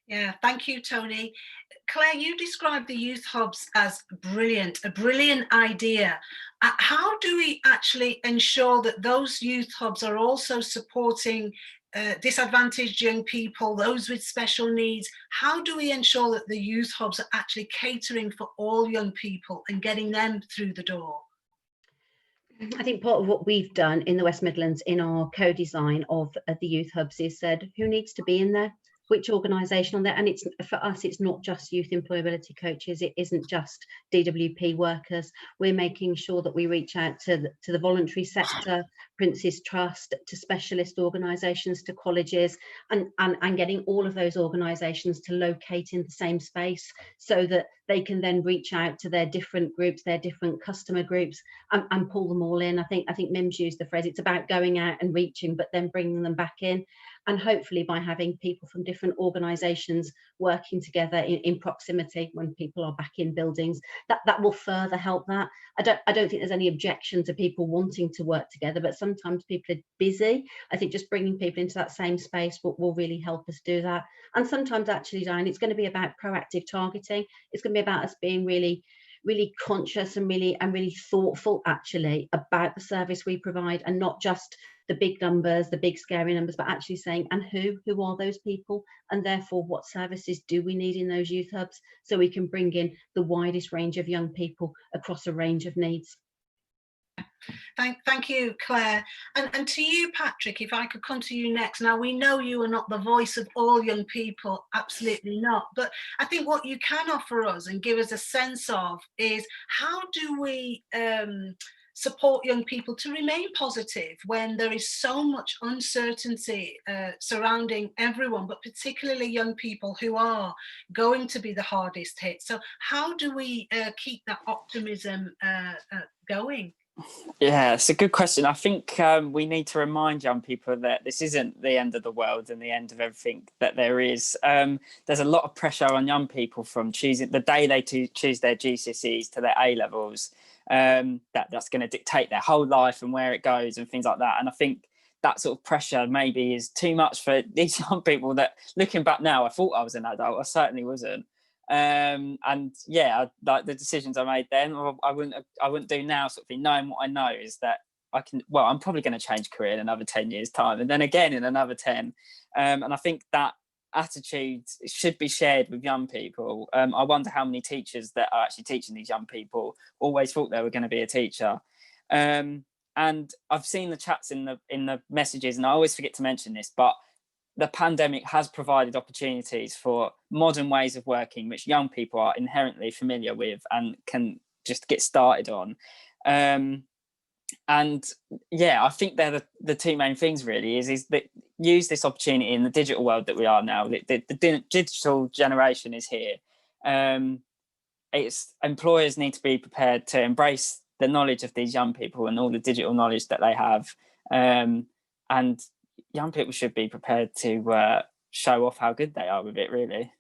Yeah, thank you, Tony. Claire, you described the youth hubs as brilliant, a brilliant idea. How do we actually ensure that those youth hubs are also supporting disadvantaged young people, those with special needs? How do we ensure that the youth hubs are actually catering for all young people and getting them through the door? I think part of what we've done in the West Midlands in our co-design of the youth hubs is said who needs to be in there, which organisation on there, and it's for us it's not just youth employability coaches, it isn't just DWP workers. We're making sure that we reach out to the voluntary sector, Prince's Trust, to specialist organisations, to colleges, and getting all of those organisations to locate in the same space so that they can then reach out to their different groups, their different customer groups, and pull them all in. I think Mims used the phrase, it's about going out and reaching, but then bringing them back in. And hopefully by having people from different organisations working together in proximity when people are back in buildings, that will further help that. I don't think there's any objection to people wanting to work together, but sometimes people are busy. I think just bringing people into that same space will really help us do that. And sometimes actually, Diane, it's going to be about proactive targeting. It's going to be about us being really conscious and really thoughtful actually about the service we provide, and not just the big numbers, the big scary numbers, but actually saying, and who are those people, and therefore what services do we need in those youth hubs, so we can bring in the widest range of young people across a range of needs. Thank you, Claire. And to you, Patrick, if I could come to you next. Now, we know you are not the voice of all young people, absolutely not. But I think what you can offer us and give us a sense of is, how do we support young people to remain positive when there is so much uncertainty surrounding everyone, but particularly young people who are going to be the hardest hit? So how do we keep that optimism going? Yeah, it's a good question. I think we need to remind young people that this isn't the end of the world and the end of everything that there is. There's a lot of pressure on young people from choosing the day they choose their GCSEs to their A-levels. That's going to dictate their whole life and where it goes and things like that. And I think that sort of pressure maybe is too much for these young people that, looking back now, I thought I was an adult. I certainly wasn't. And yeah, like the decisions I made then, or I wouldn't do now, sort of thing, knowing what I know is that I'm probably going to change career in another 10 years time, and then again in another 10. And I think that attitude should be shared with young people. I wonder how many teachers that are actually teaching these young people always thought they were going to be a teacher. And I've seen the chats in the messages, and I always forget to mention this, but the pandemic has provided opportunities for modern ways of working, which young people are inherently familiar with and can just get started on. And yeah, I think they're the two main things really, is that use this opportunity in the digital world that we are now. The digital generation is here. It's employers need to be prepared to embrace the knowledge of these young people and all the digital knowledge that they have. And young people should be prepared to show off how good they are with it, really.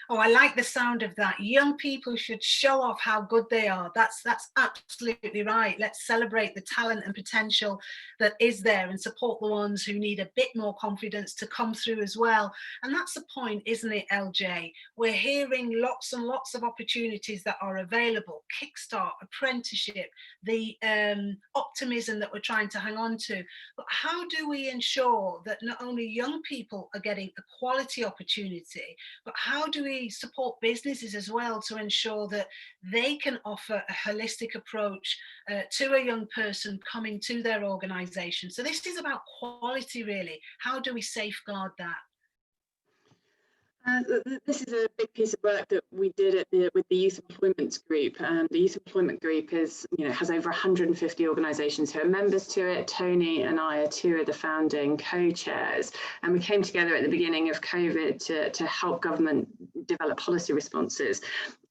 Oh, I like the sound of that. Young people should show off how good they are. That's absolutely right. Let's celebrate the talent and potential that is there and support the ones who need a bit more confidence to come through as well. And that's the point, isn't it, LJ? We're hearing lots and lots of opportunities that are available. Kickstart, apprenticeship, the optimism that we're trying to hang on to. But how do we ensure that not only young people are getting a quality opportunity, but how do we support businesses as well to ensure that they can offer a holistic approach to a young person coming to their organization? So this is about quality, really. How do we safeguard that? This is a big piece of work that we did with the Youth Employment Group. The Youth Employment Group has over 150 organisations who are members to it. Tony and I are two of the founding co-chairs, and we came together at the beginning of COVID to help government develop policy responses.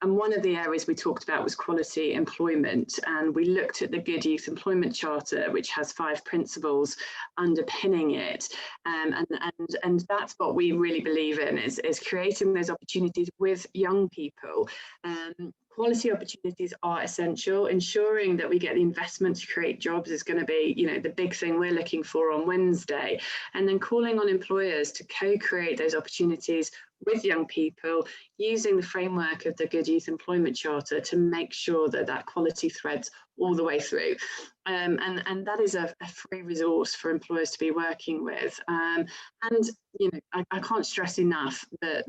And one of the areas we talked about was quality employment, and we looked at the Good Youth Employment Charter, which has 5 principles underpinning it, and that's what we really believe in, is creating those opportunities with young people. Quality opportunities are essential. Ensuring that we get the investment to create jobs is going to be, the big thing we're looking for on Wednesday. And then calling on employers to co-create those opportunities with young people, using the framework of the Good Youth Employment Charter to make sure that that quality threads all the way through. And that is a free resource for employers to be working with. I can't stress enough that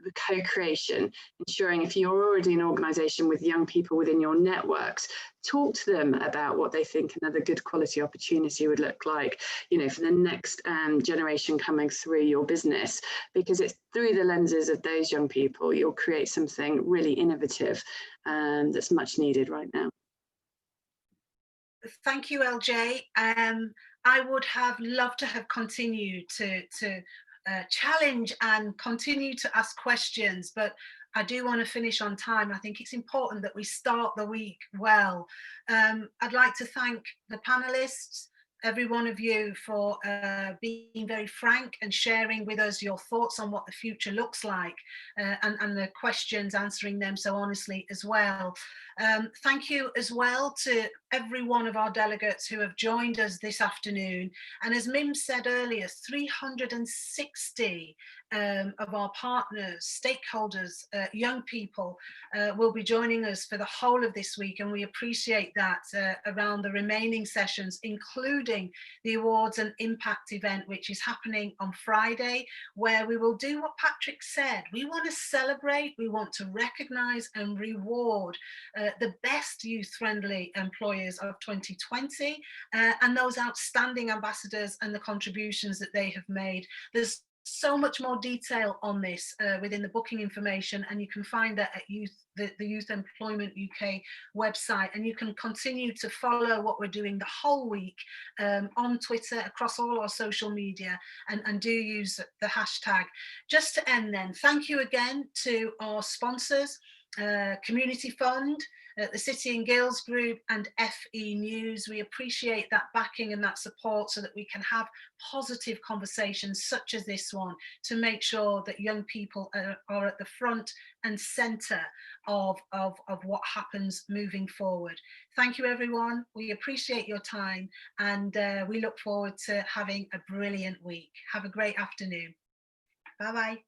the co-creation, ensuring if you're already an organisation with young people within your networks, talk to them about what they think another good quality opportunity would look like, for the next generation coming through your business, because it's through the lenses of those young people you'll create something really innovative that's much needed right now. Thank you, LJ. I would have loved to have continued to challenge and continue to ask questions, but I do want to finish on time. I think it's important that we start the week well. I'd like to thank the panelists, every one of you, for being very frank and sharing with us your thoughts on what the future looks like, and the questions, answering them so honestly as well. Thank you as well to every one of our delegates who have joined us this afternoon. And as Mims said earlier, 360 of our partners, stakeholders, young people will be joining us for the whole of this week, and we appreciate that around the remaining sessions, including the awards and impact event, which is happening on Friday, where we will do what Patrick said. We want to celebrate, we want to recognise and reward the best youth-friendly employers of 2020 and those outstanding ambassadors and the contributions that they have made. There's so much more detail on this within the booking information, and you can find that at the Youth Employment UK website, and you can continue to follow what we're doing the whole week on Twitter, across all our social media, and do use the hashtag. Just to end then, thank you again to our sponsors, Community Fund, the City and Guilds Group, and FE News. We appreciate that backing and that support so that we can have positive conversations such as this one to make sure that young people are at the front and centre of what happens moving forward. Thank you, everyone. We appreciate your time, and we look forward to having a brilliant week. Have a great afternoon. Bye-bye.